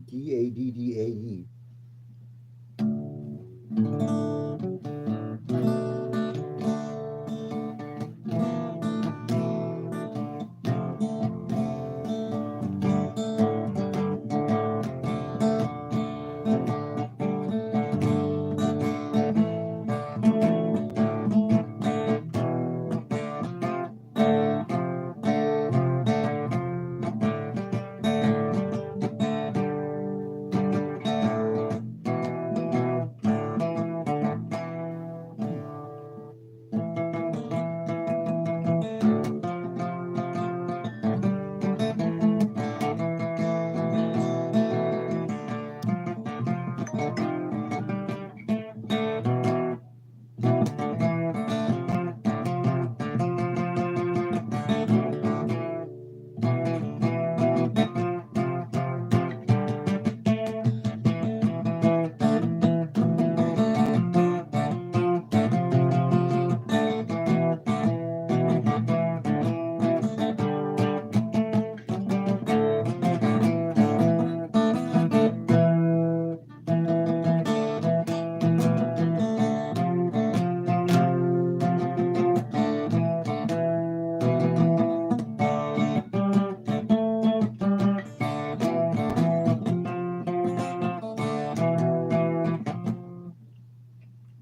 D-A-D-D-A-E.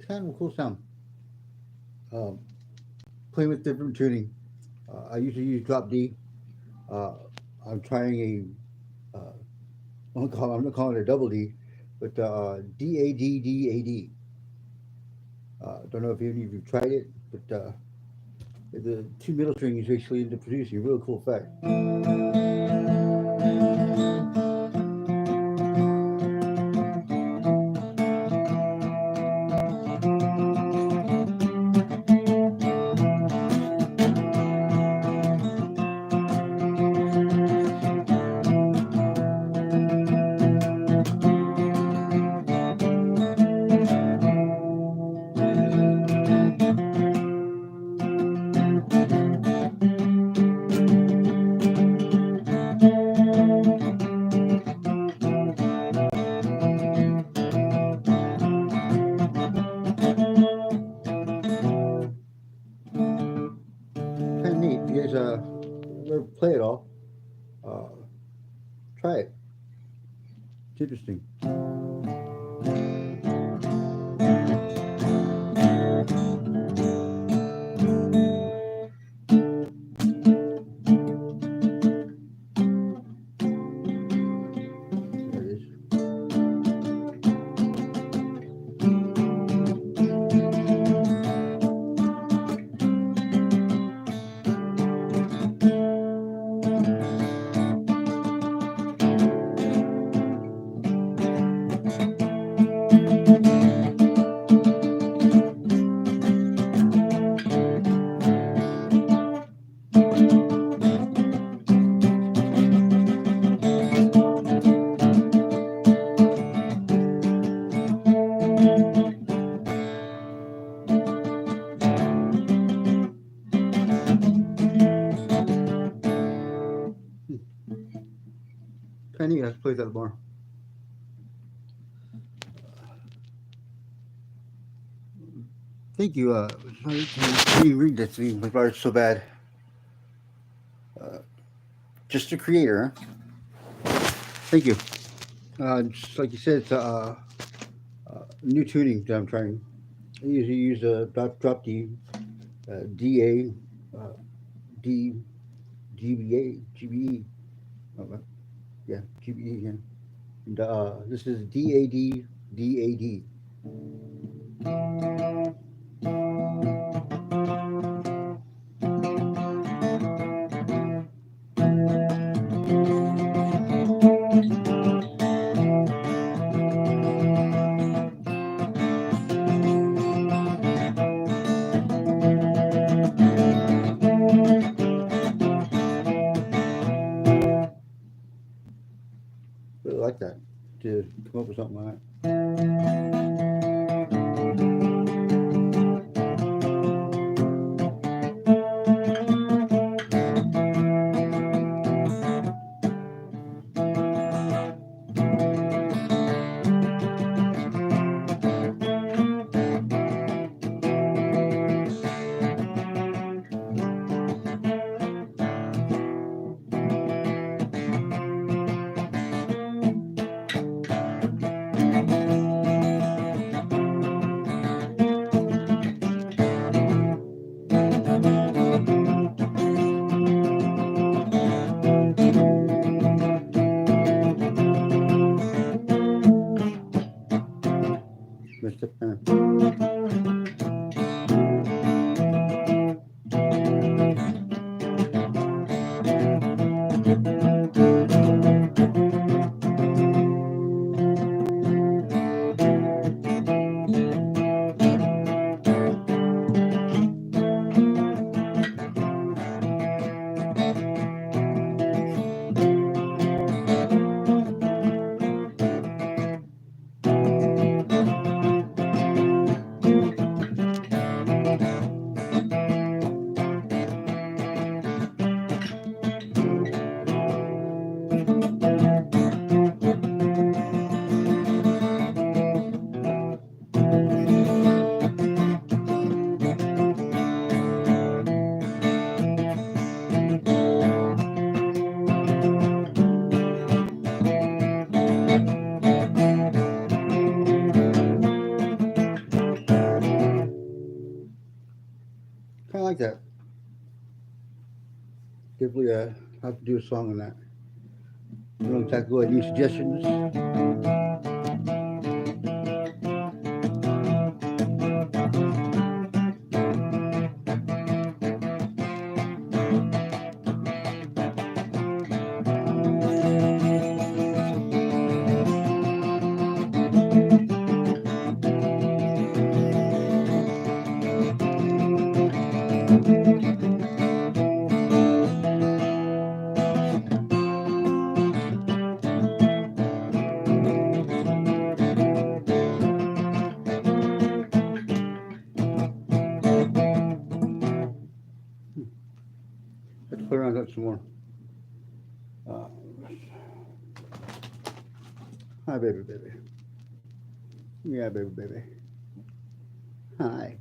Kind of a cool sound. Um, Playing with different tuning. I usually use drop D. Uh, I'm trying a, I'm not calling it a double D, but D-A-D-D-A-D. Don't know if any of you tried it, but the two middle strings actually end up producing a really cool effect. Kind of neat. You guys ever play it all? Uh, Try it. It's interesting. There it is. Kind of neat. Let's play that more. Thank you. Sorry, can you read that to me? My brother's so bad. Uh, just a creator, huh? Thank you. Just like you said, it's new tuning that I'm trying. I usually use a drop D, D A, D G B A G B E. Oh, yeah, GBE again. And this is DAD DAD. Really like that to come up with something like Kind of like that. Definitely have to do a song on that. You know exactly what. Any suggestions? Let's play around that some more. Uh, Hi, baby, baby. Yeah, baby, baby. Hi.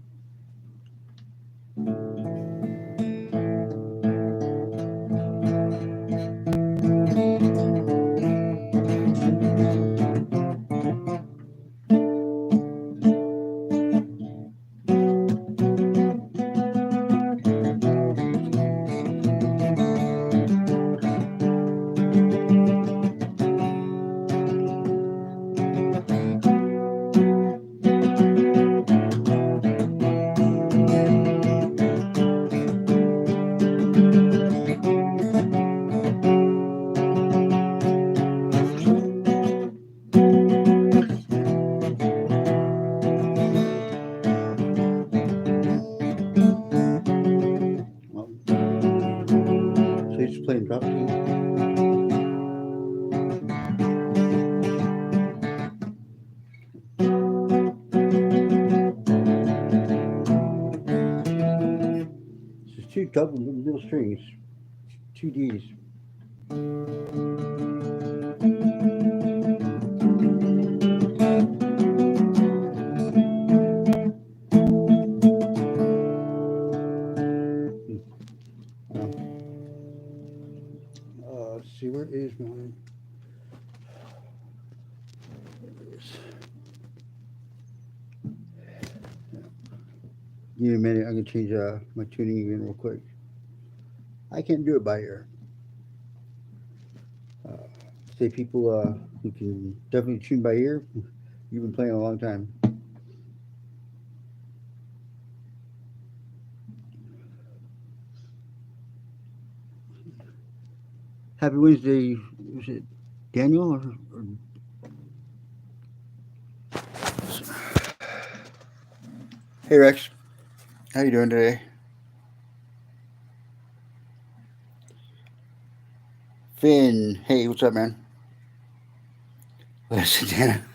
So you're just playing drop key. It's just two double little strings, two D's. Let's see, where is mine? Give me a minute. I'm gonna change my tuning again real quick. I can't do it by ear. Uh, Say people who can definitely tune by ear. You've been playing a long time. Happy Wednesday. Was it Daniel or Hey Rex? How you doing today? Finn. Hey, what's up, man? Listen, Dana.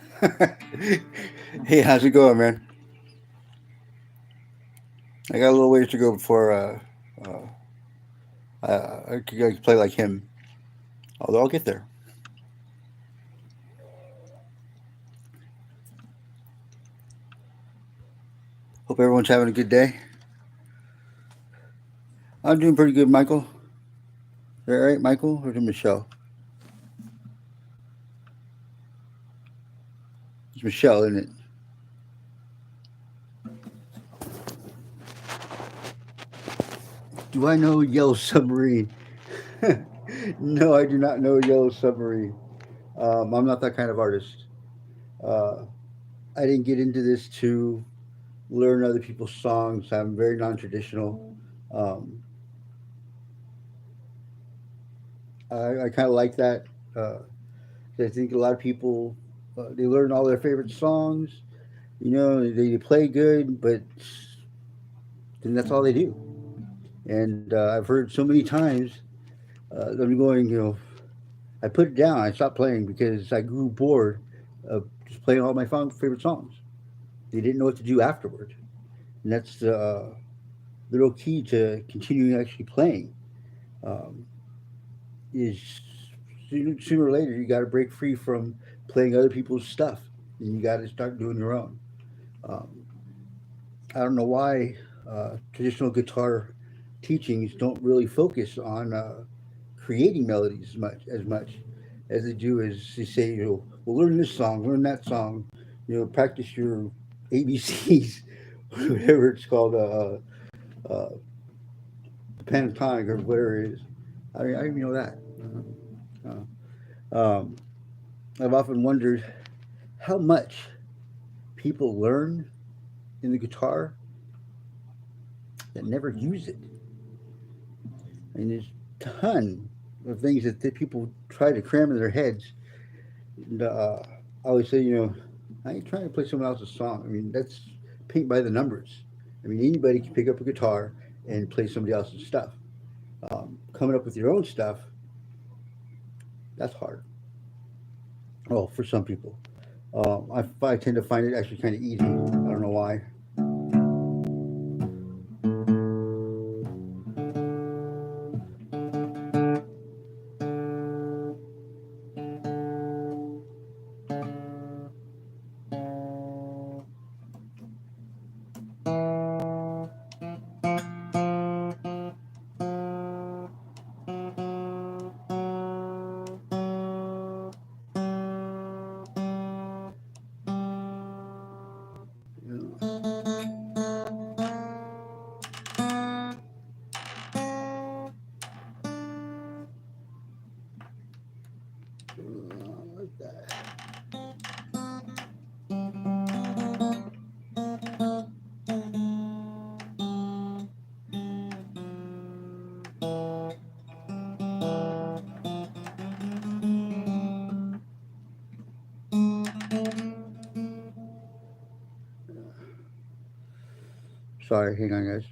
Hey, how's it going, man? I got a little ways to go before I can play like him. Although I'll get there. Hope everyone's having a good day. I'm doing pretty good, Michael. You all right, Michael, or to Michelle? It's Michelle, isn't it? Do I know Yellow Submarine? No, I do not know Yellow Submarine. I'm not that kind of artist. Uh, I didn't get into this to learn other people's songs. I'm very non-traditional. Um, I kind of like that. Uh, I think a lot of people they learn all their favorite songs. You know, they play good, but then that's all they do. And I've heard so many times them going, I put it down. I stopped playing because I grew bored of just playing all my favorite songs. They didn't know what to do afterward, and that's the real key to continuing actually playing. Um, is sooner or later you got to break free from playing other people's stuff, and you got to start doing your own. Um, I don't know why traditional guitar teachings don't really focus on creating melodies as much as they do as they say, well, learn this song, learn that song, practice your ABCs, whatever it's called, uh, the pentatonic or whatever it is. I didn't even know that. I've often wondered how much people learn in the guitar that never use it. I mean, there's a ton of things that people try to cram in their heads. And, I always say, I ain't trying to play someone else's song. I mean, that's paint by the numbers. I mean, anybody can pick up a guitar and play somebody else's stuff. Coming up with your own stuff, that's hard. Well, for some people. I tend to find it actually kind of easy. I don't know why. You like that. Sorry, hang on, guys.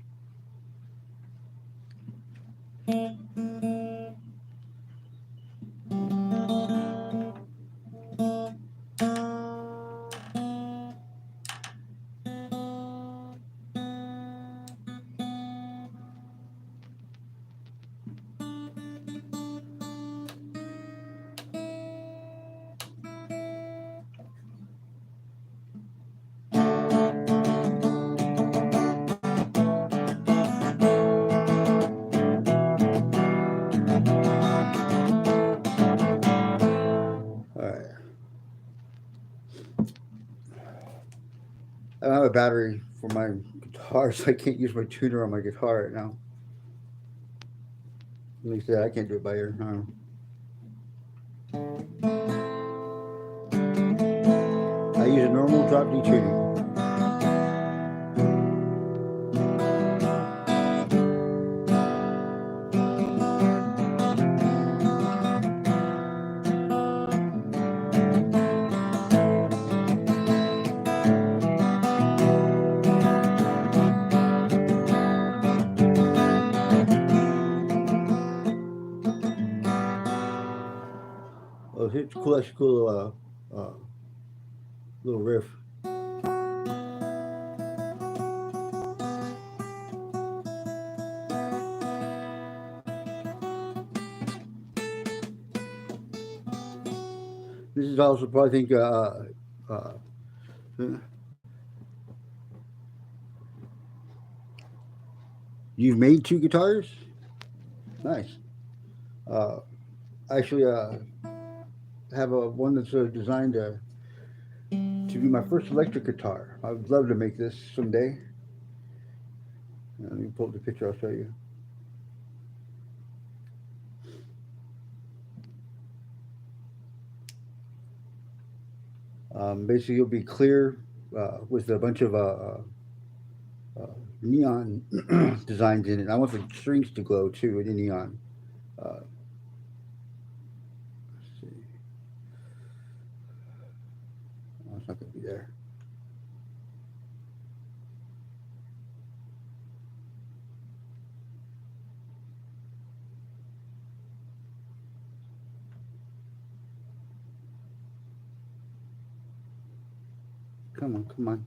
All right. I don't have a battery for my guitar, so I can't use my tuner on my guitar right now. At least I can't do it by ear. I use a normal drop D tuning. Oh, it's cool. Actually, cool little riff. This is also probably think uh, you've made two guitars. Nice. Uh, actually, have a one that's designed to be my first electric guitar. I would love to make this someday. Let me pull up the picture. I'll show you. Basically, it'll be clear with a bunch of neon designs in it. I want the strings to glow too in the neon. Uh, let's see. Oh, it's not going to be there. Come on, come on.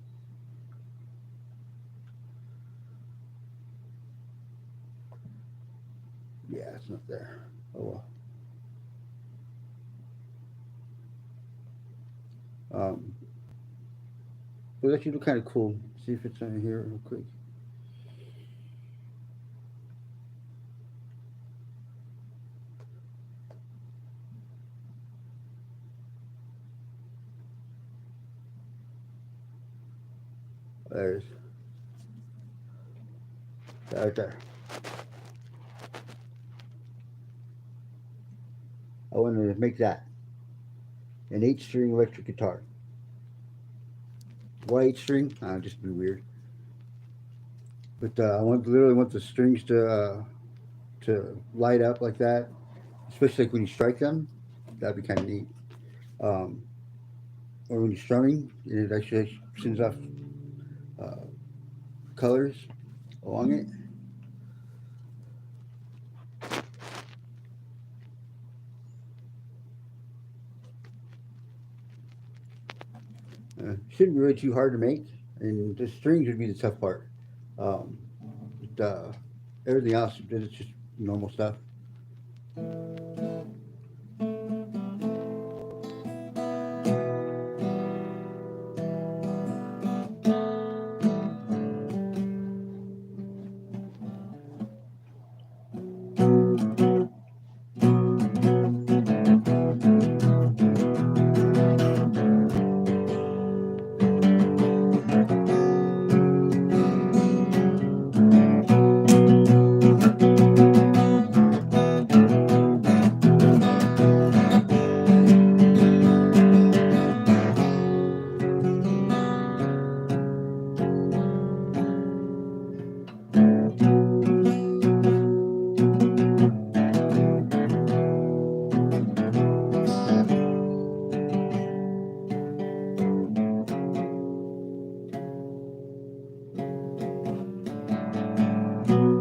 Yeah, it's not there. Oh well. It would actually look kind of cool. See if it's in here real quick. There's. Right there. I want to make that an 8 string electric guitar. Why 8 string? Just be weird. But I literally want the strings to light up like that, especially like when you strike them. That'd be kind of neat. Um, or when you're strumming, it actually sends off uh, colors along it. Shouldn't be really too hard to make, and the strings would be the tough part. Um, but, everything else is just normal stuff.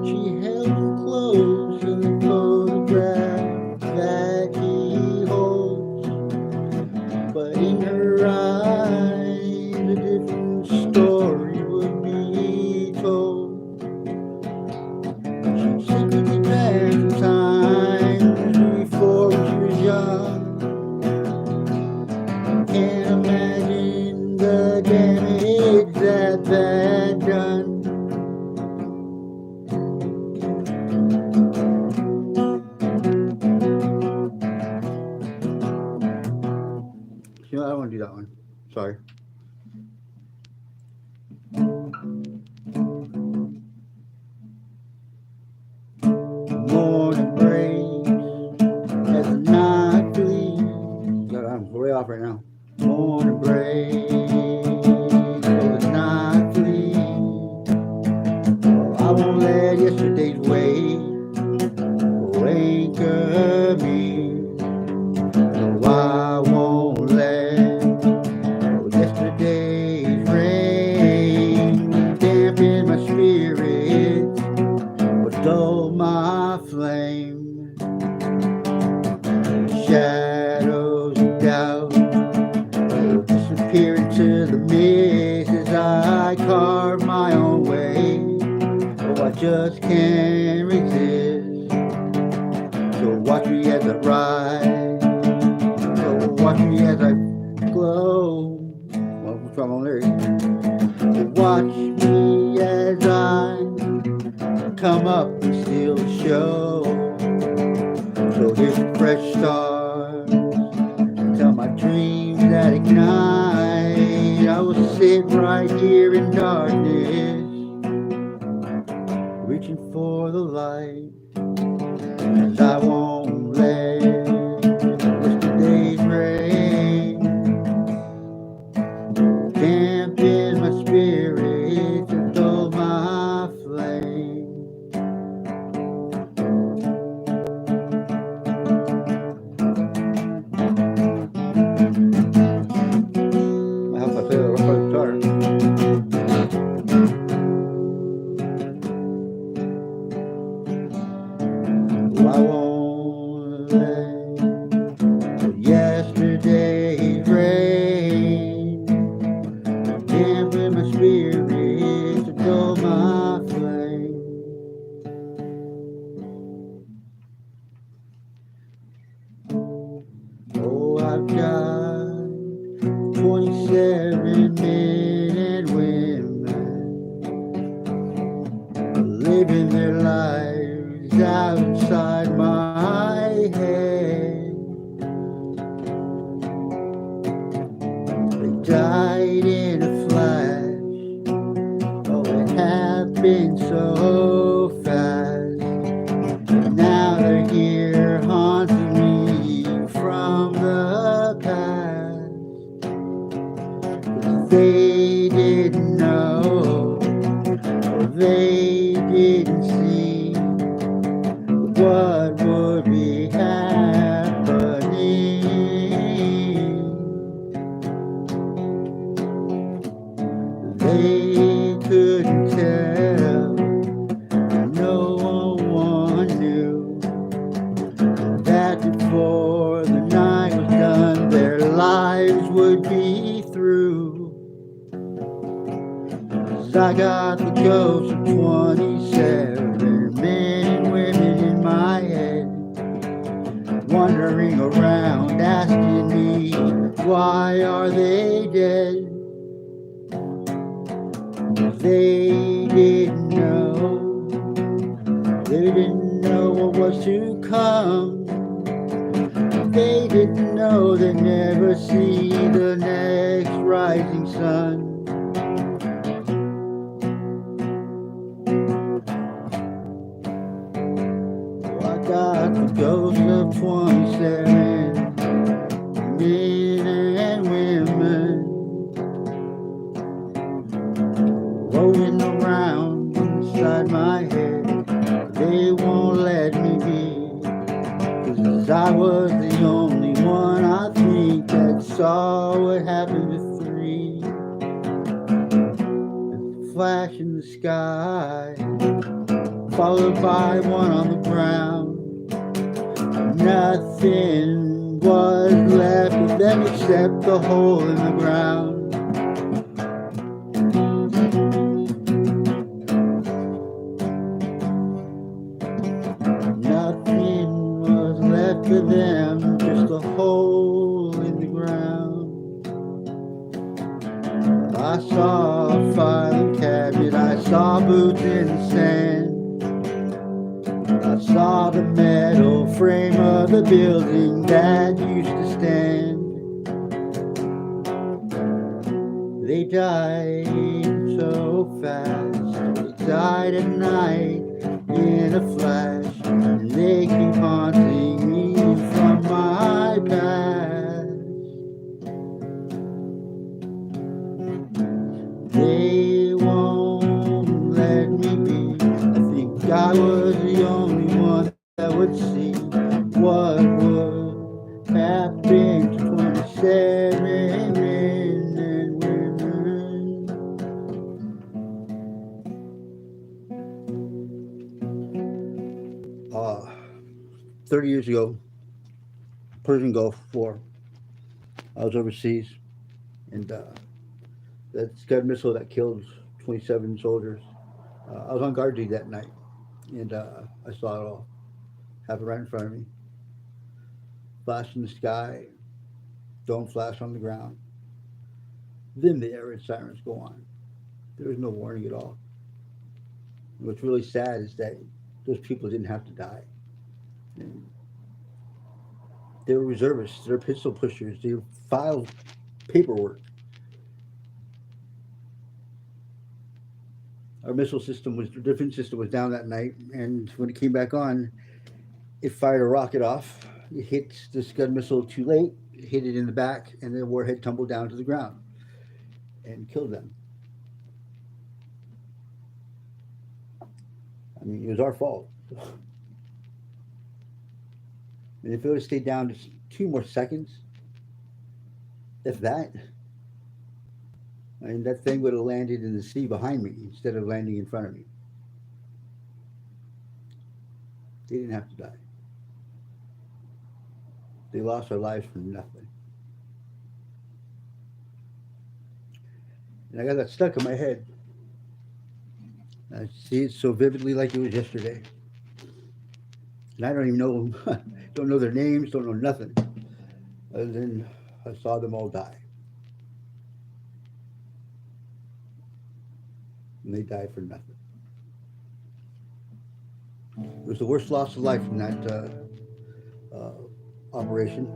She held him close in the photograph that he holds, but in her eyes a different story would be told. She'd simply be back in times before she was young. Can't imagine the damage that done. You know, I don't want to do that one. Sorry. Morning breaks as the night flees. God, I'm way off right now. Morning breaks as the night flees. Oh, I won't let yesterday's wait anchor me. No, I won't let yesterday's rain dampen my spirits or dull my flame. Shadows of doubt will disappear into the mist as I carve my own way. Oh, I just can't resist. So watch me as I rise. So watch me as I glow. Well, what's wrong on lyrics? So watch me as I come up and steal the show. So here's a fresh start. Tell my dreams that ignite. I will sit right here in darkness, reaching for the light. 'Cause I won't let yesterday's rain dampen my spirits and dull my flame. I hope I play the rough guitar. I won't let yesterday's rain dampen my spirits and dull my flame. Oh, I've got 27 men and women living their lives outside my head. They died in a flash. Oh, it happened so They didn't see what would be happening. They couldn't tell, no one knew that before the night was done, their lives would be through. 'Cause I got the ghost of 27 men and women in my head, wandering around asking me, why are they dead? They didn't know, they didn't know what was to come. They didn't know they'd never see the next rising sun. So I got the ghost of 27 men and women rolling around inside my head. They won't let me be, 'cause I was the only one, I think, that saw what happened to three. A flash in the sky, followed by one on the ground. Nothing was left of them except the hole in the ground. Nothing was left of them, just a hole in the ground. I saw a filing cabinet, I saw boots in the sand. I saw the metal frame of the building that used to stand. They died so fast, they died at night in a flash, and they keep haunting me from my past. They won't let me be. I think I was the only one that would see what would happen to 27 men and women. 30 years ago, Persian Gulf War, I was overseas, and that Scud missile that killed 27 soldiers. I was on guard duty that night, and I saw it all happen right in front of me. Flash in the sky, dome flash on the ground. Then the air raid sirens go on. There was no warning at all. What's really sad is that those people didn't have to die. And they were reservists, they were pistol pushers, they filed paperwork. Our missile system was, the defense system was down that night, and when it came back on, it fired a rocket off. It hit the Scud missile too late, it hit it in the back, and the warhead tumbled down to the ground and killed them. I mean, it was our fault. And if it would have stayed down just 2 more seconds, if that, I mean, that thing would have landed in the sea behind me instead of landing in front of me. They didn't have to die. They lost their lives for nothing. And I got that stuck in my head. I see it so vividly like it was yesterday. And I don't even know, don't know their names, don't know nothing. Other than I saw them all die. And they died for nothing. It was the worst loss of life in that operation.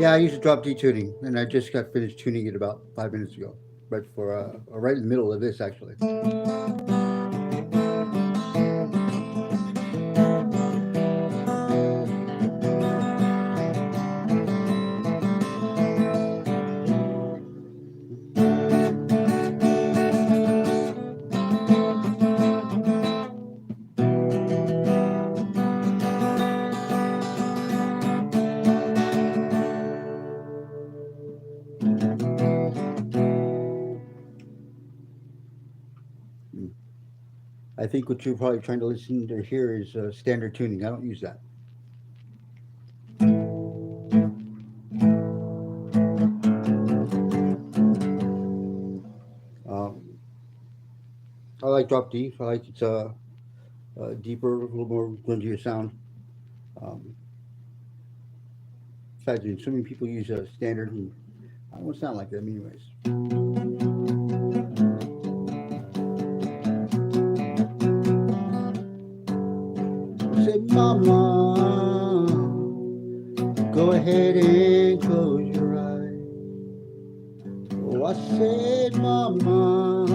Yeah, I use a drop D tuning, and I just got finished tuning it about 5 minutes ago, right for right in the middle of this actually. Mm. I think what you're probably trying to listen to here is standard tuning. I don't use that. Um, I like drop D. I like it's deeper, a little more grungier sound. Um, Besides, so many people use standard, and I don't sound like them anyways. I said, Mama, go ahead and close your eyes. Oh, I said, Mama,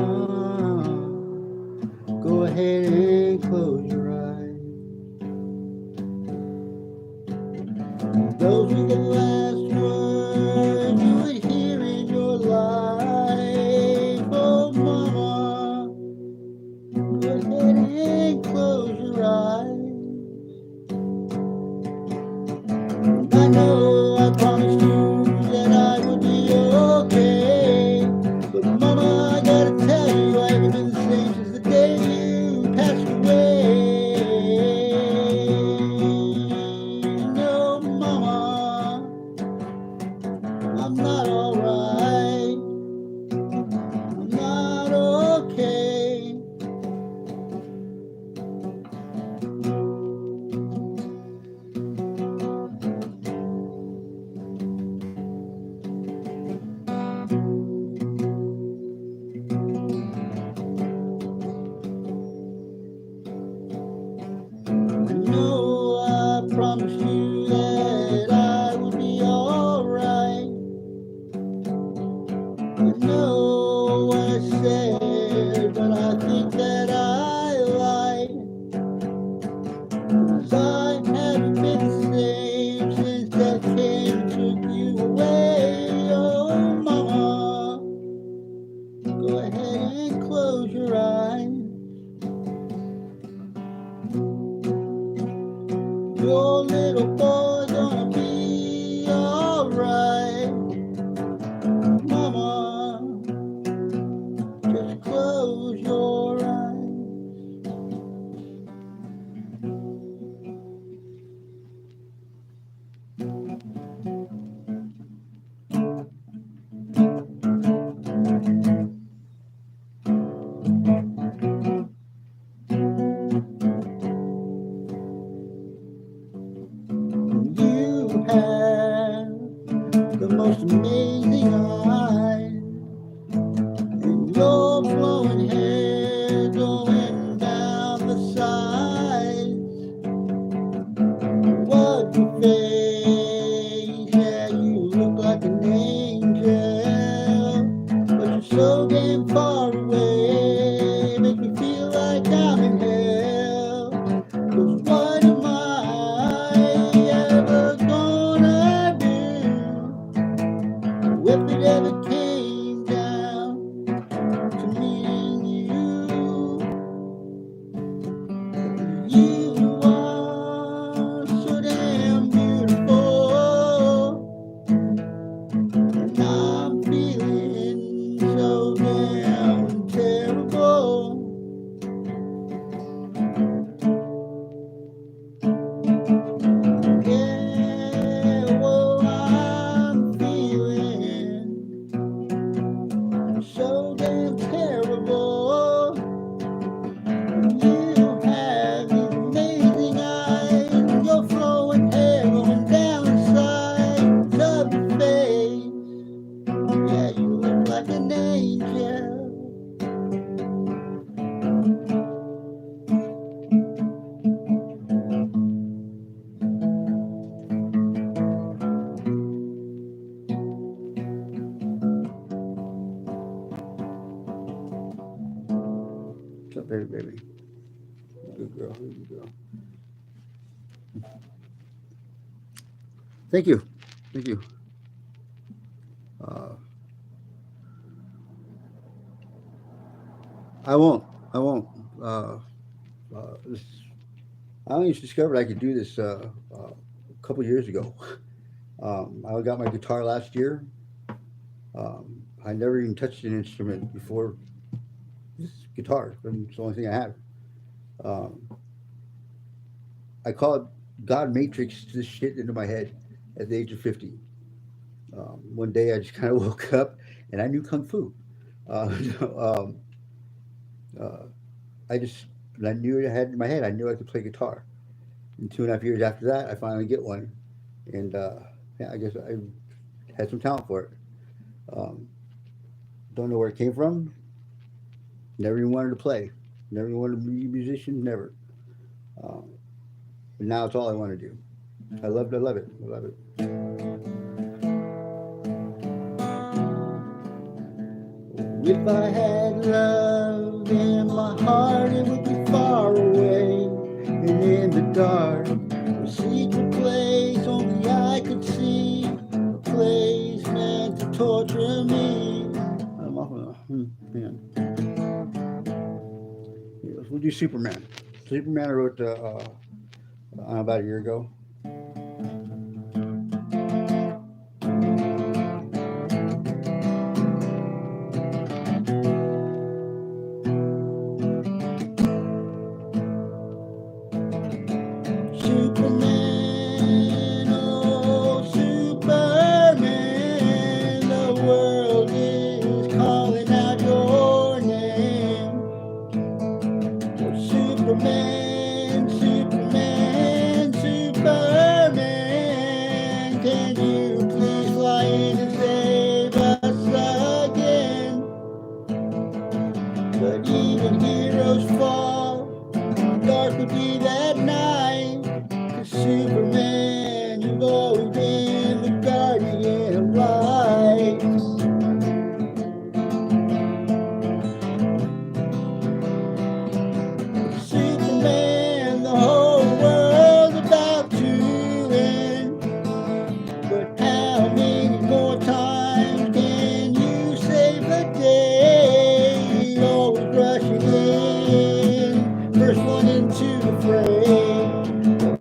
go ahead and close your eyes. Those were the last words you would hear in your life. Oh, Mama, go ahead and close your eyes. I know I promised you that I would be okay. But Mama, I gotta tell you, I haven't been the same since the day you passed away. No, Mama, I'm not alright. I'm not okay. I know I promised you that I would be alright. I know what I said, but I think that I lied. 'Cause I haven't been the same since death came and took you away. Oh, Mama, go ahead and close your eyes. Your little boy's gonna be alright. Mama, just close your eyes. You have the most amazing eyes, and your flowing hair going down the sides. What your face, yeah, you look like an angel, but you're so damn far away, make me feel like I'm in hell. 'Cause what am I ever gonna do if it ever came down to meeting you? You are so damn beautiful, and I'm feeling so damn terrible. baby, baby. Good girl, good girl. Thank you, thank you. Uh, I won't. I won't. Uh, this, I only discovered I could do this a couple years ago. I got my guitar last year. I never even touched an instrument before this guitar. It's the only thing I have. Um, I called God Matrix this shit into my head at the age of 50. One day I just kind of woke up and I knew Kung Fu. Uh, um, uh, I just, and I knew it I had in my head. I knew I could play guitar. And 2.5 years after that, I finally get one. And yeah, I guess I had some talent for it. Um, don't know where it came from. Never even wanted to play. Never even wanted to be a musician. Never. Um, but now it's all I want to do. I love it. I love it. I love it. If I had love in my heart, it would be far away and in the dark. A secret place only I could see. A place meant to torture me. I'm off on a man. We'll do Superman. Superman I wrote about a year ago. Superman, oh Superman, the world is calling out your name. Oh Superman, Superman, Superman, can you please fly in and save us again? But even heroes fall, dark would be that night. Superman, you've always been the guardian of light. Superman, the whole world's about to end. But how many more times can you save the day? Always rushing in, first one into the fray.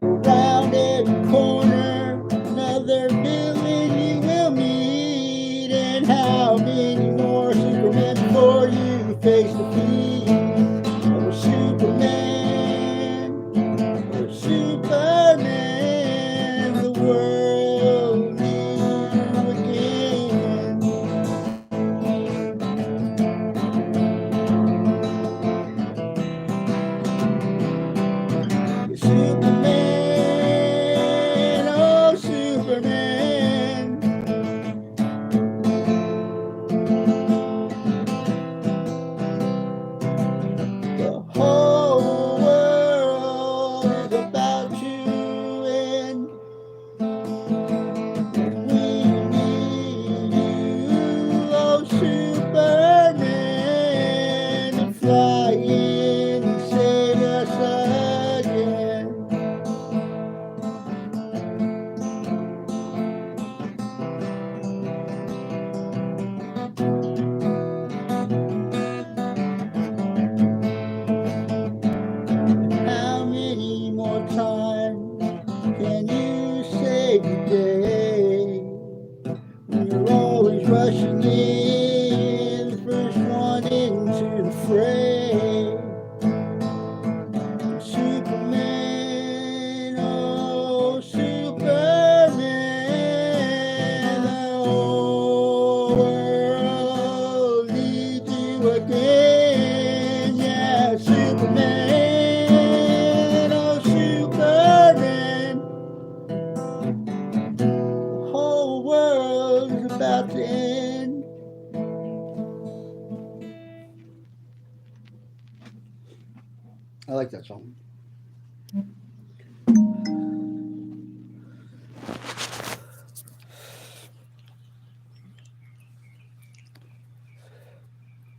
Around every corner, another villain you will meet. And how many more Supermen before you face defeat? Oh, Superman, oh, Superman, the world needs you again. Superman, oh Superman. The whole world is about to end. We need you, oh Superman, to fly in and save us again. How many more times can you save the day? When you're always rushing in, the first one into the fray. Superman, oh Superman, the whole world needs you again. Yeah, Superman, oh Superman, the whole world is about to end. I like that song.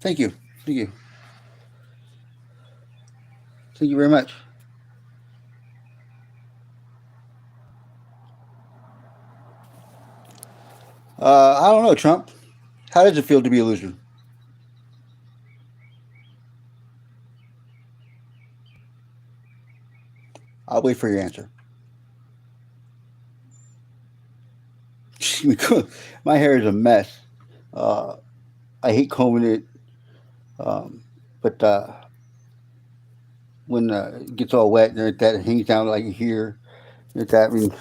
Thank you. Thank you. Thank you very much. I don't know, Trump. How does it feel to be a loser? I'll wait for your answer. My hair is a mess. Uh, I hate combing it, um, but when it gets all wet and that it hangs down like here, that I mean,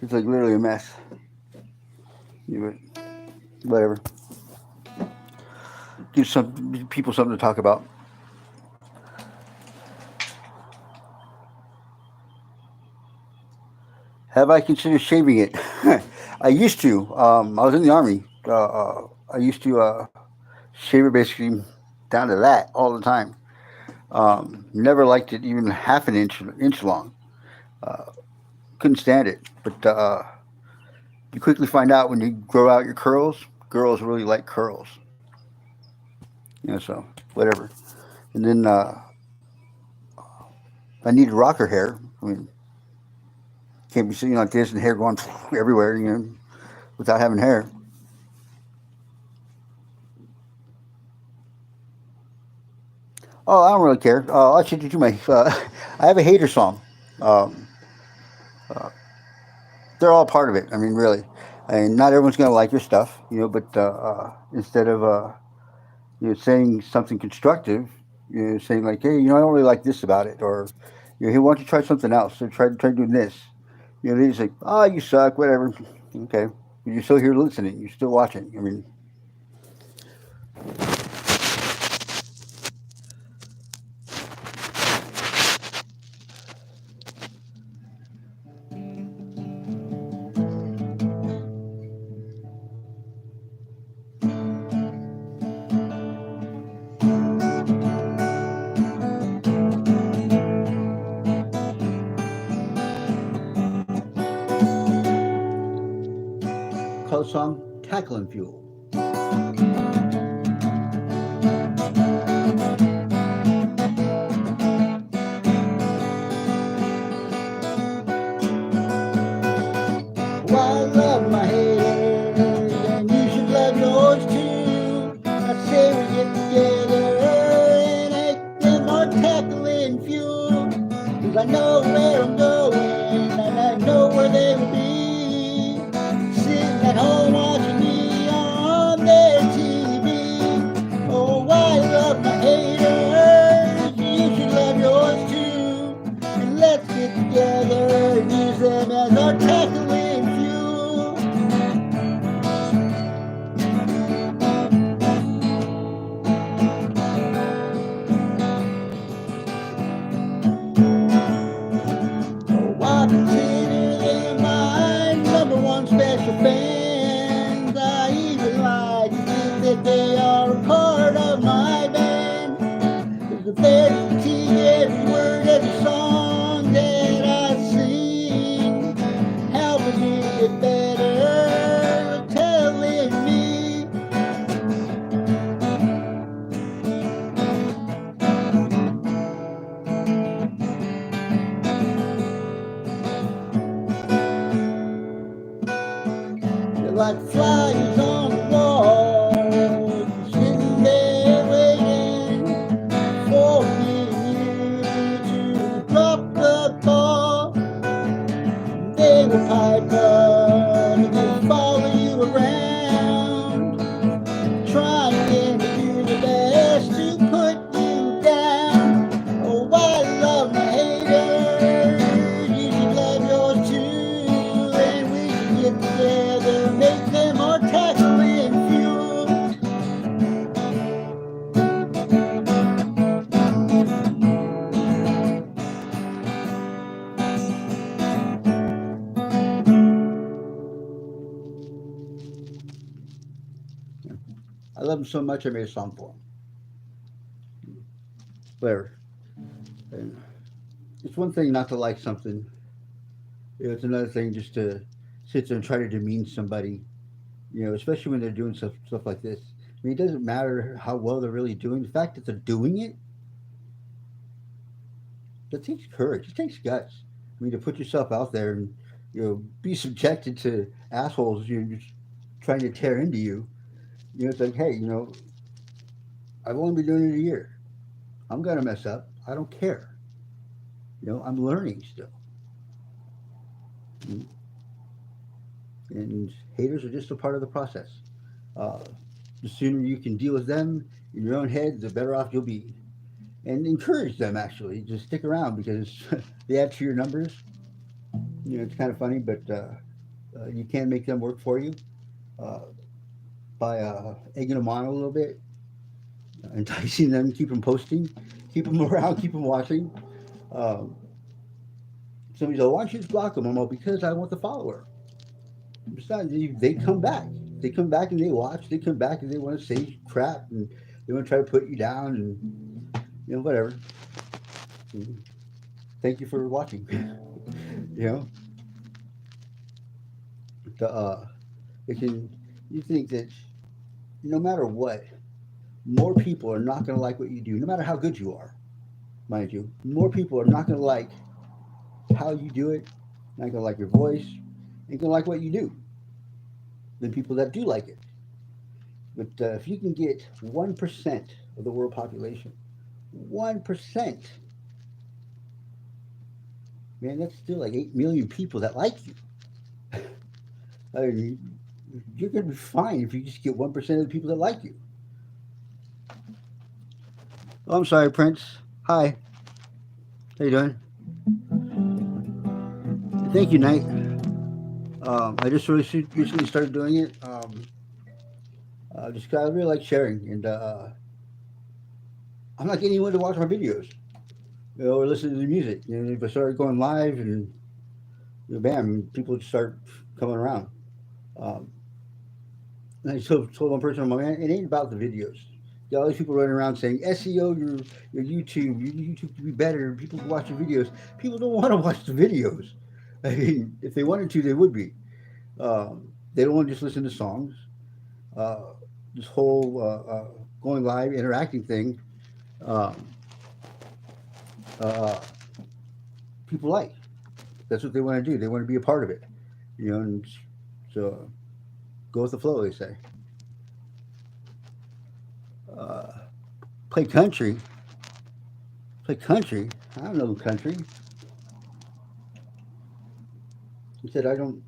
it's like literally a mess. Whatever. Give some people something to talk about. Have I considered shaving it? I used to. I was in the army. I used to shave it basically down to that all the time. Never liked it even half an inch long. Uh, couldn't stand it. But you quickly find out when you grow out your curls. Girls really like curls. So whatever. And then I needed rocker hair. I mean, can't be sitting like this and hair going everywhere. Without having hair. Oh, I don't really care. I'll actually do my. I have a hater song. Um, uh, they're all part of it. I mean, really. And not everyone's gonna like your stuff, But instead of saying something constructive, saying like, hey, I don't really like this about it, or hey, why don't you try something else? Or try doing this. They just like, oh, you suck, whatever. Okay, you're still here listening. You're still watching. I mean, close song, tackling fuel. Well, I love my haters, and you should love yours too. I say we get together and make them our tackling fuel. 'Cause I know where I'm going, and I know where they will be. Sitting at home watching me on their TV. Oh, I love my haters, you should love yours too. And let's get together and use them as our tackling fuel. Oh, I consider them my number one special fans. I even like to think that they are a part of my band. 'Cause if they're repeating every word, every song that I sing, helping me get better, telling me. They're like flies on the wall, sitting there waiting for me to drop the ball. They will pipe up and just follow you around, trying to do the best to put you down. Oh, I love my haters, you should love yours too, and we should get together, make them our tackling fuel. I love them so much I made a song for them. Whatever. And it's one thing not to like something. It's another thing just to sit there and try to demean somebody. Especially when they're doing stuff like this. mean, it doesn't matter how well they're really doing. The fact that they're doing it, that takes courage. It takes guts. I mean, to put yourself out there and be subjected to assholes just trying to tear into you. It's like, hey, I've only been doing it a year. I'm gonna mess up. I don't care. I'm learning still, and, and haters are just a part of the process. Uh, the sooner you can deal with them in your own head, the better off you'll be. And encourage them actually to stick around because they add to your numbers. It's kind of funny, but you can make them work for you uh, by egging them on a little bit, enticing them, keep them posting, keep them around, keep them watching. Um, Somebody's like, why don't you just block them? I'm like, because I want the follower. Besides, they come back. They come back and they watch. They come back and they want to say crap and they want to try to put you down and whatever. Thank you for watching. you know, the it can. You think that no matter what, more people are not going to like what you do, no matter how good you are, mind you. More people are not going to like how you do it, not going to like your voice, ain't going to like what you do than people that do like it. But if you can get 1% of the world population, 1%, man, that's still like 8 million people that like you. I mean, you're going to be fine if you just get 1% of the people that like you. Oh, I'm sorry, Prince. Hi. How you doing? Thank you, Knight. I just recently started doing it. Just 'cause I really like sharing, and I'm not getting anyone to watch my videos, or listen to the music. If I started going live, and bam, people would start coming around. Um, and I told one person, I'm like, man, it ain't about the videos. You got all these people running around saying SEO your YouTube to be better. People can watch your videos. People don't want to watch the videos. I mean, if they wanted to, they would be. They don't want to just listen to songs. Uh, this whole going live, interacting thing, um, uh, people like. That's what they want to do. They want to be a part of it. And so go with the flow, they say. Uh, play country. Play country. I don't know country. He said I don't.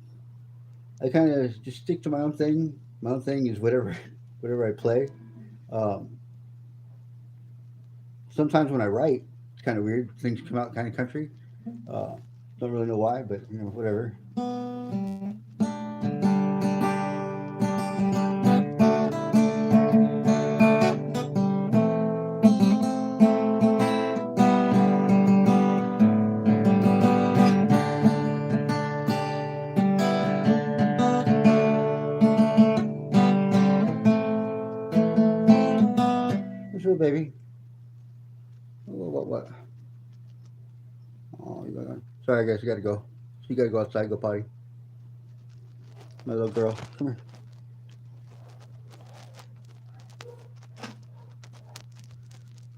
I kind of just stick to my own thing. My own thing is whatever, whatever I play. Um, Sometimes when I write, it's kind of weird. Things come out kind of country. Uh, don't really know why, but whatever. What's real, baby? What? Oh, you got. Sorry, guys. You got to go. You got to go outside, go potty. My little girl, come here.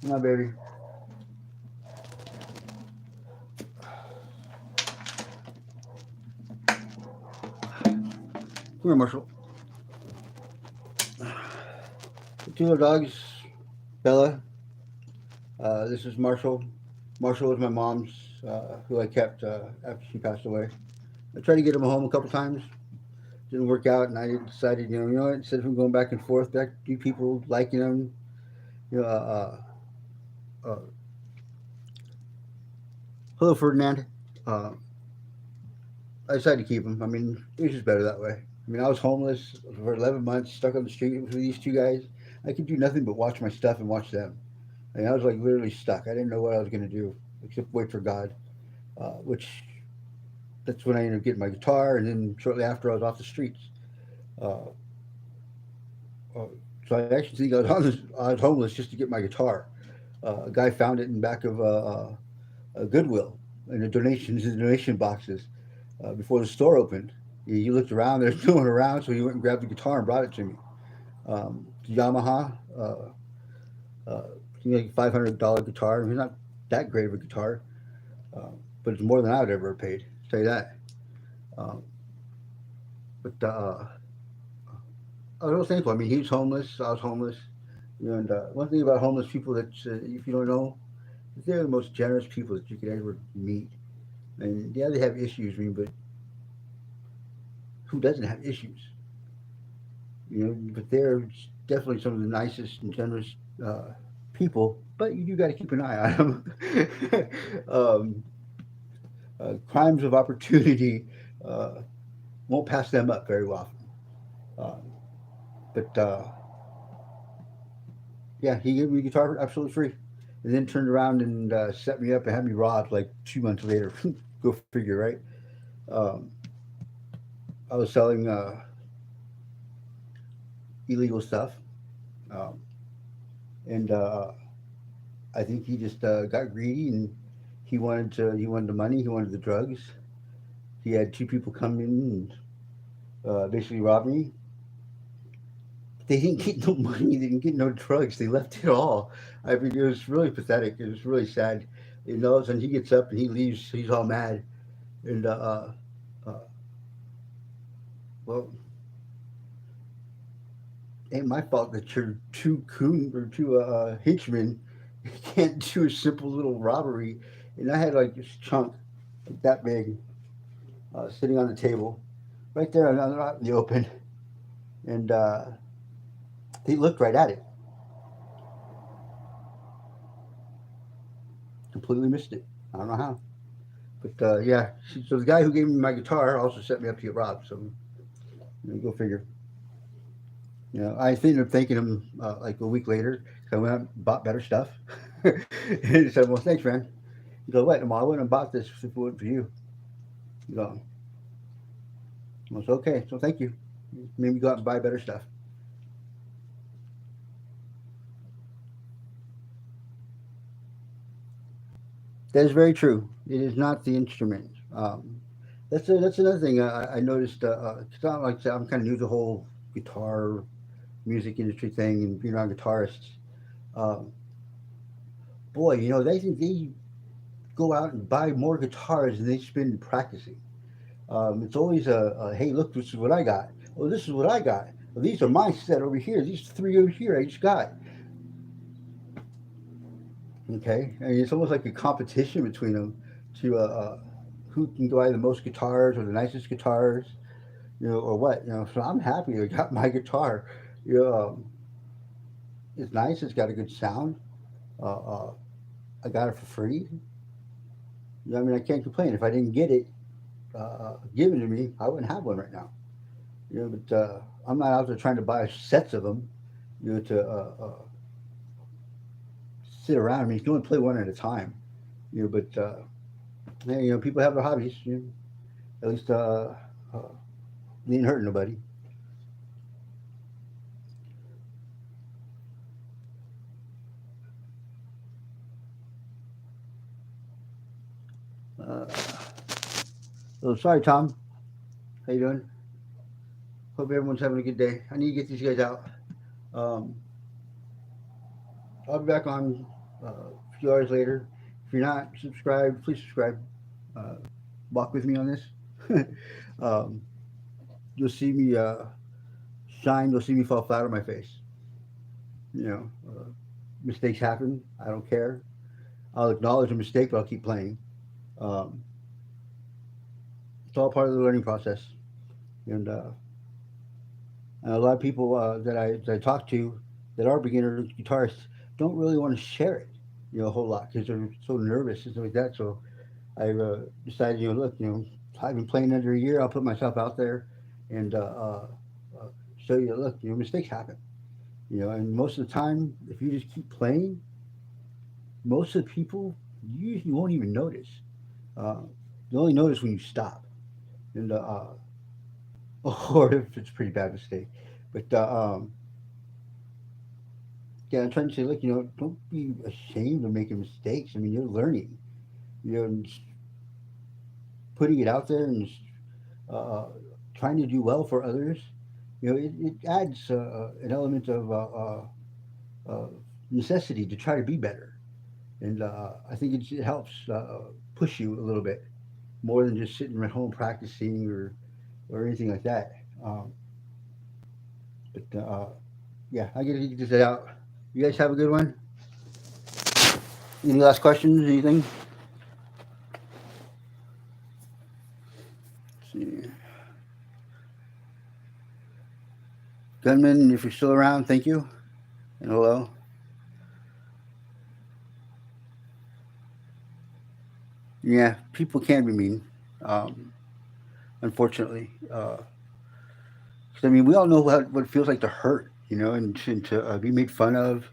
Come on, baby. Come here, Marshall. The two little dogs, Bella. This is Marshall. Marshall was my mom's, who I kept after she passed away. I tried to get him home a couple times. Didn't work out, and I decided, what? Instead of going back and forth, back to people liking him, you know, uh, uh, hello, Ferdinand. Uh, I decided to keep him. I mean, it was just better that way. I mean, I was homeless for 11 months, stuck on the street with these two guys. I could do nothing but watch my stuff and watch them. I mean, I was like literally stuck. I didn't know what I was going to do except wait for God, which that's when I ended up getting my guitar. And then shortly after, I was off the streets. Uh, uh, so I actually think I was homeless just to get my guitar. A guy found it in the back of a Goodwill in the donation boxes before the store opened. He looked around, there's no one around, so he went and grabbed the guitar and brought it to me. Yamaha, uh, like $500 guitar. I mean, it's not that great of a guitar, uh, but it's more than I would ever have paid. Say that. Um, but I was thankful. I mean, he was homeless. I was homeless. And one thing about homeless people that, if you don't know, they're the most generous people that you could ever meet. And yeah, they have issues, I mean, but who doesn't have issues? But they're definitely some of the nicest and generous uh, people. But you do got to keep an eye on them. um, Crimes of opportunity uh, won't pass them up very often. Um, but yeah, he gave me a guitar for absolutely free, and then turned around and set me up and had me robbed like 2 months later. Go figure, right? Um, I was selling illegal stuff, um, and I think he just got greedy and he wanted the money, he wanted the drugs. He had two people come in and basically rob me. They didn't get no money. They didn't get no drugs. They left it all. I mean, it was really pathetic. It was really sad. And he gets up and he leaves. He's all mad. And uh, well, ain't my fault that you're two coon or two henchmen can't do a simple little robbery. And I had like this chunk, like that big, sitting on the table, right there out in the open, and he looked right at it, completely missed it. I don't know how, but yeah. So the guy who gave me my guitar also set me up to get robbed. So go figure. I ended up thanking him like a week later. So I went out and bought better stuff. And he said, "Well, thanks, man." He goes, "What? Well, I wouldn't have bought this if it wasn't for you." You go, "Well, it's okay. So thank you. Maybe go out and buy better stuff." That is very true. It is not the instrument. That's another thing I noticed. 'Cause like I said, I'm kind of new to the whole guitar music industry thing and being around guitarists. Um, Boy, they think they go out and buy more guitars than they spend practicing. It's always hey, look, this is what I got. Oh, this is what I got. Well, these are my set over here. These three over here I just got. Okay, and it's almost like a competition between them to who can buy the most guitars or the nicest guitars, or what. So I'm happy I got my guitar. It's nice. It's got a good sound. Uh, uh, I got it for free. I mean, I can't complain. If I didn't get it given to me, I wouldn't have one right now. But I'm not out there trying to buy sets of them. To sit around. I mean, you can only play one at a time. But yeah, people have their hobbies. At least uh, they ain't hurting nobody. Uh, so sorry, Tom. How you doing? Hope everyone's having a good day. I need to get these guys out. Um, I'll be back on a few hours later. If you're not subscribed, please subscribe. Uh, Walk with me on this. um, you'll see me shine. You'll see me fall flat on my face. You know, mistakes happen. I don't care. I'll acknowledge a mistake, but I'll keep playing. Um, it's all part of the learning process. And a lot of people that I talk to that are beginner guitarists don't really want to share it, a whole lot because they're so nervous and stuff like that. So I decided, look, I've been playing under a year. I'll put myself out there and uh, show you, look, mistakes happen. And most of the time, if you just keep playing, most of the people you usually won't even notice. Uh, you only notice when you stop, and or if it's a pretty bad mistake. But yeah, I'm trying to say, look, don't be ashamed of making mistakes. I mean, you're learning. And just putting it out there and just, uh, trying to do well for others. it adds an element uh, necessity to try to be better. And I think it helps push you a little bit more than just sitting at home practicing or anything like that. But yeah, I get to get this out. You guys have a good one. Any last questions? Anything? Let's see. Gunman, if you're still around, thank you and hello. Yeah, people can be mean, um, unfortunately. 'Cause, I mean, we all know what it feels like to hurt, and to be made fun of,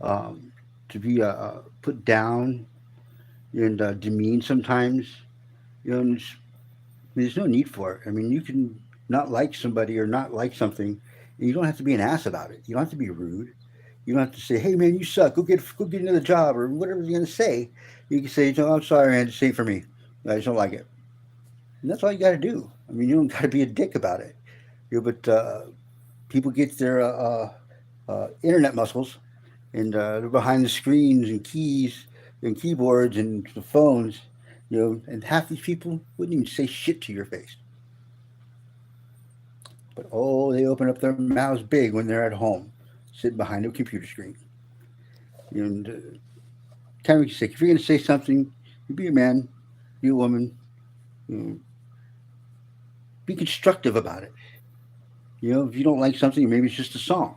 um, to be put down and demeaned sometimes. And there's no need for it. I mean, you can not like somebody or not like something, and you don't have to be an ass about it. You don't have to be rude. You don't have to say, "Hey, man, you suck. Go get another job," or whatever you're gonna say. You can say, "No, I'm sorry, man. Just ain't for me. I just don't like it." And that's all you got to do. I mean, you don't got to be a dick about it. But people get their internet muscles, and they're behind the screens and keys and keyboards and the phones. And half these people wouldn't even say shit to your face. But oh, they open up their mouths big when they're at home, sitting behind a computer screen. And kind of sick. If you're going to say something, you be a man, be a woman, you know, be constructive about it. If you don't like something, maybe it's just a song.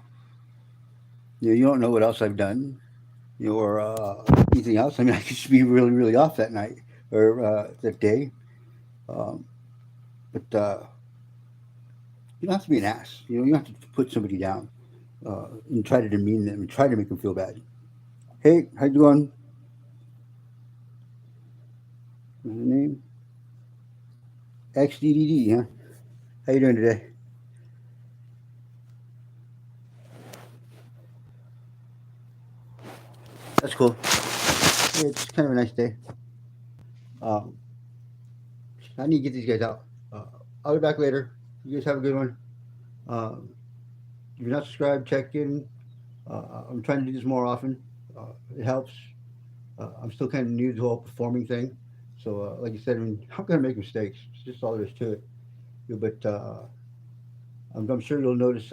You don't know what else I've done, or anything else. I mean, I could just be really, really off that night or that day. Um, but you don't have to be an ass. You don't have to put somebody down and try to demean them and try to make them feel bad. Hey, how you doing? What's the name? XDDD, huh? How you doing today? That's cool. Yeah, it's kind of a nice day. Um, I need to get these guys out. Uh, I'll be back later. You guys have a good one. Um, if you're not subscribed, check in. I'm trying to do this more often. It helps. I'm still kind of new to the whole performing thing. So, like you said, I mean, I'm going to make mistakes. It's just all there is to it. But I'm sure you'll notice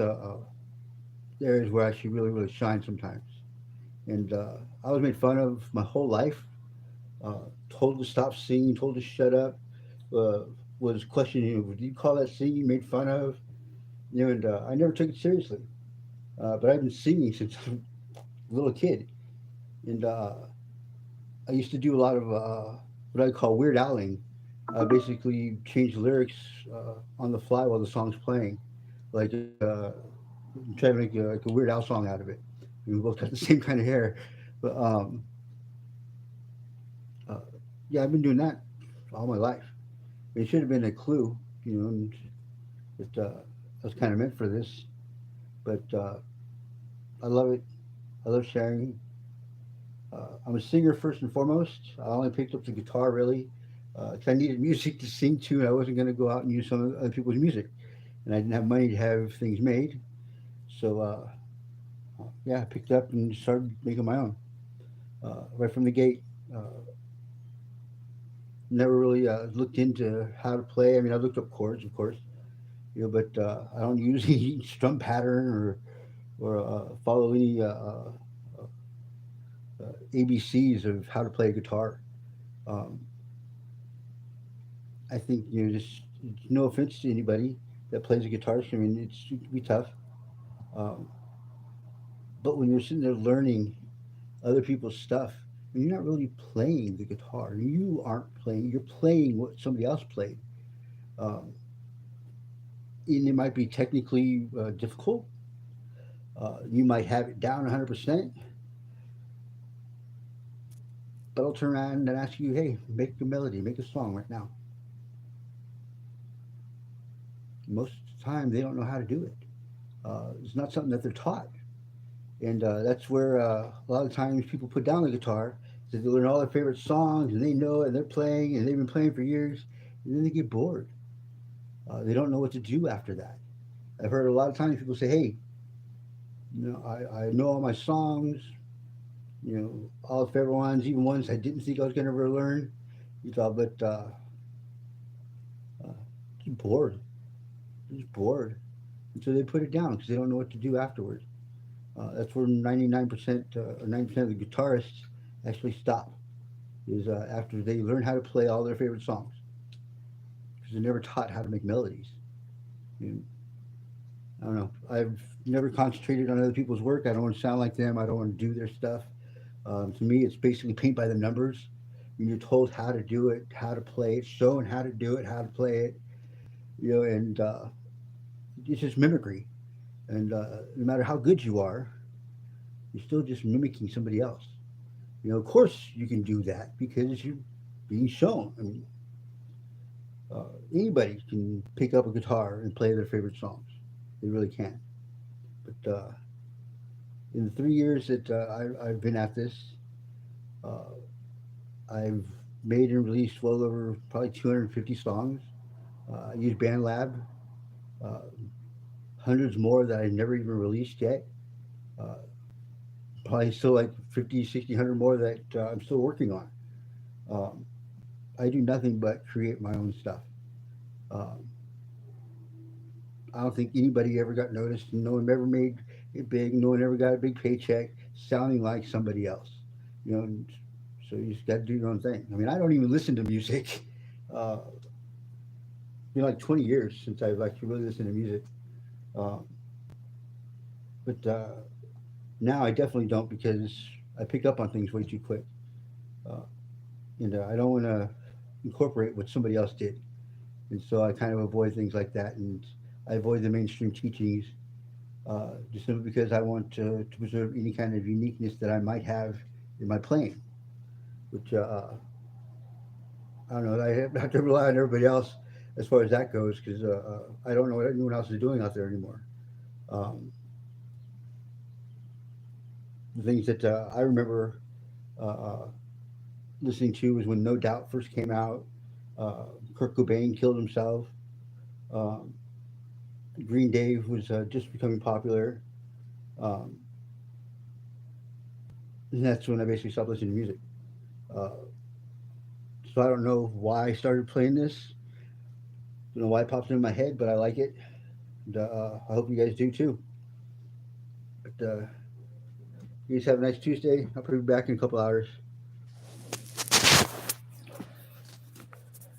areas where I should really, really shine sometimes. And I was made fun of my whole life, told to stop singing, told to shut up, uh, was questioning, do you call that singing, made fun of? And I never took it seriously. But I've been singing since I was a little kid. And I used to do a lot of what I call weird owling. Basically, change lyrics on the fly while the song's playing. Like, try to make like a Weird Al song out of it. We both got the same kind of hair. But uh, yeah, I've been doing that all my life. It should have been a clue, and that I was kind of meant for this. But I love it. I love sharing. I'm a singer first and foremost. I only picked up the guitar really because I needed music to sing to, and I wasn't going to go out and use some of other people's music, and I didn't have money to have things made. So yeah, I picked up and started making my own right from the gate. Never really looked into how to play. I mean, I looked up chords, of course, but I don't use any strum pattern or follow any ABCs of how to play a guitar. Um, I think just no offense to anybody that plays a guitar. I mean, it can be tough, um, but when you're sitting there learning other people's stuff, you're not really playing the guitar. You aren't playing. You're playing what somebody else played. Um, and it might be technically difficult. You might have it down 100%, but I'll turn around and ask you, hey, make a melody, make a song right now. Most of the time, they don't know how to do it. It's not something that they're taught. And that's where a lot of times people put down the guitar. They learn all their favorite songs and they know it and they're playing and they've been playing for years. And then they get bored. They don't know what to do after that. I've heard a lot of times people say, "Hey, I know all my songs, all the favorite ones, even ones I didn't think I was going to ever learn." You thought, but uh, just bored, just bored. And so they put it down because they don't know what to do afterwards. That's where 99% or 90% of the guitarists actually stop, is after they learn how to play all their favorite songs, because they're never taught how to make melodies. You I don't know. I've never concentrated on other people's work. I don't want to sound like them. I don't want to do their stuff. To me, it's basically paint by the numbers. When you're told how to do it, how to play it, shown how to do it, how to play it, and it's just mimicry. And no matter how good you are, you're still just mimicking somebody else. Of course you can do that because you're being shown. I mean, anybody can pick up a guitar and play their favorite songs. They really can. But in the 3 years that I've been at this, uh, I've made and released well over probably 250 songs. I use BandLab, uh, hundreds more that I've never even released yet. Uh, Probably still like 50, 60, 100 more that I'm still working on. Um, I do nothing but create my own stuff. Um, I don't think anybody ever got noticed. No one ever made it big. No one ever got a big paycheck sounding like somebody else. And so you just got to do your own thing. I mean, I don't even listen to music. Uh, like 20 years since I've actually really listened to music. Um, but now I definitely don't because I pick up on things way too quick. Uh, and I don't want to incorporate what somebody else did. And so I kind of avoid things like that. And I avoid the mainstream teachings just simply because I want to preserve any kind of uniqueness that I might have in my playing, which I don't know. I have to rely on everybody else as far as that goes because I don't know what anyone else is doing out there anymore. Um, the things that I remember uh, uh, listening to was when No Doubt first came out. Kurt Cobain killed himself. Um, Green Day was just becoming popular. Um, and that's when I basically stopped listening to music. Uh, so I don't know why I started playing this. I don't know why it pops into my head, but I like it. And, I hope you guys do too. But you guys have a nice Tuesday. I'll probably be back in a couple hours.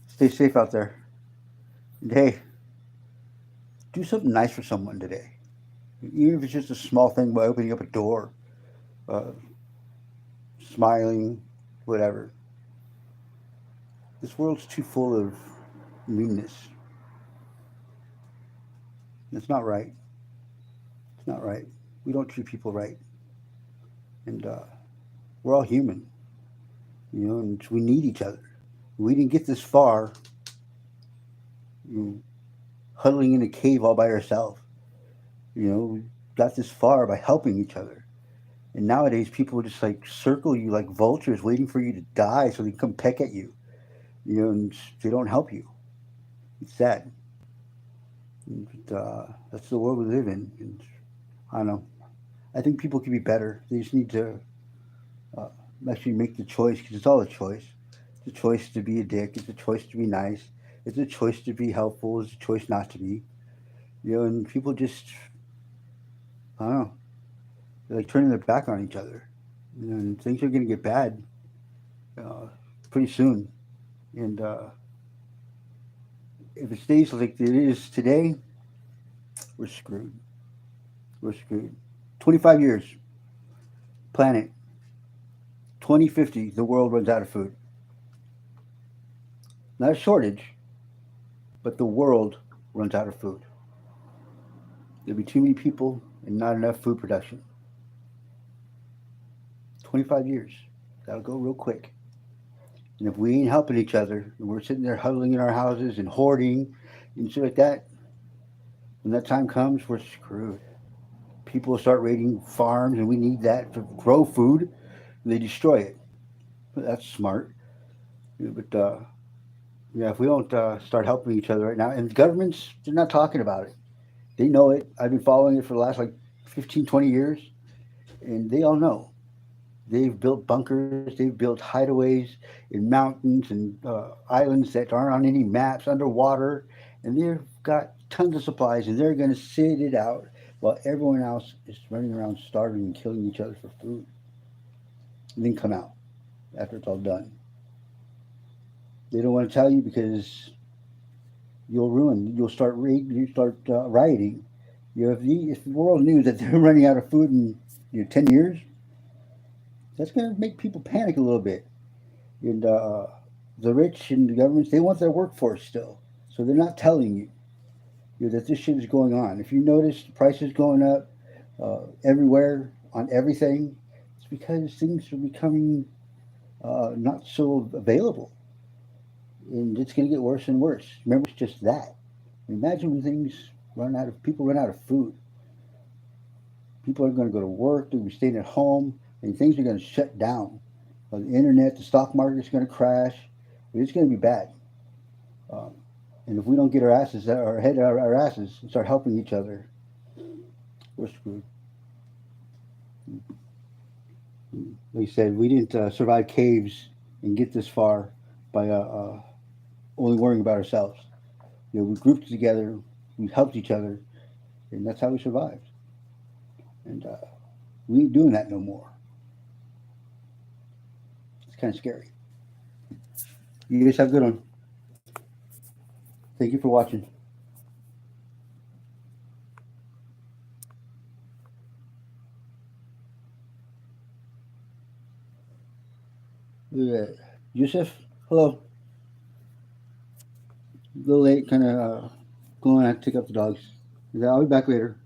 Stay safe out there. And hey, do something nice for someone today. Even if it's just a small thing by opening up a door, uh, smiling, whatever. This world's too full of meanness. It's not right. It's not right. We don't treat people right. And we're all human, and we need each other. We didn't get this far you know, huddling in a cave all by ourselves. We got this far by helping each other. And nowadays, people just like circle you like vultures, waiting for you to die so they can come peck at you. And they don't help you. It's sad. But, that's the world we live in. And I don't know. I think people can be better. They just need to uh, actually make the choice because it's all a choice. It's a choice to be a dick. It's a choice to be nice. It's a choice to be helpful. It's a choice not to be. And people just, I don't know, they're like turning their back on each other. And things are going to get bad uh, pretty soon. And if it stays like it is today, we're screwed. We're screwed. 25 years, planet. 2050, the world runs out of food. Not a shortage, but the world runs out of food. There'll be too many people and not enough food production. 25 years. That'll go real quick. And if we ain't helping each other, and we're sitting there huddling in our houses and hoarding and shit like that, when that time comes, we're screwed. People will start raiding farms, and we need that to grow food, and they destroy it. That's smart. But yeah, if we don't start helping each other right now, and governments, they're not talking about it. They know it. I've been following it for the last like 15, 20 years, and they all know. They've built bunkers, they've built hideaways in mountains and islands that aren't on any maps underwater, and they've got tons of supplies, and they're going to sit it out while everyone else is running around starving and killing each other for food, and then come out after it's all done. They don't want to tell you because you'll start rioting. If the world knew that they're running out of food in 10 years, that's going to make people panic a little bit. And the rich and the governments, they want their workforce still. So they're not telling you, that this shit is going on. If you notice the prices going up everywhere on everything, it's because things are becoming not so available. And it's going to get worse and worse. Remember, it's just that. Imagine when people run out of food. People are going to go to work, they're going to be staying at home, and things are going to shut down. The internet, the stock market is going to crash. It's going to be bad. Um, and if we don't get our head out of our asses and start helping each other, we're screwed. Like I said, we didn't survive caves and get this far by only worrying about ourselves. We grouped together, we helped each other, and that's how we survived. And we ain't doing that no more. It's kind of scary. You guys have a good one. Thank you for watching. Yusuf, hello. A little late, kind of going out to take up the dogs. I'll be back later.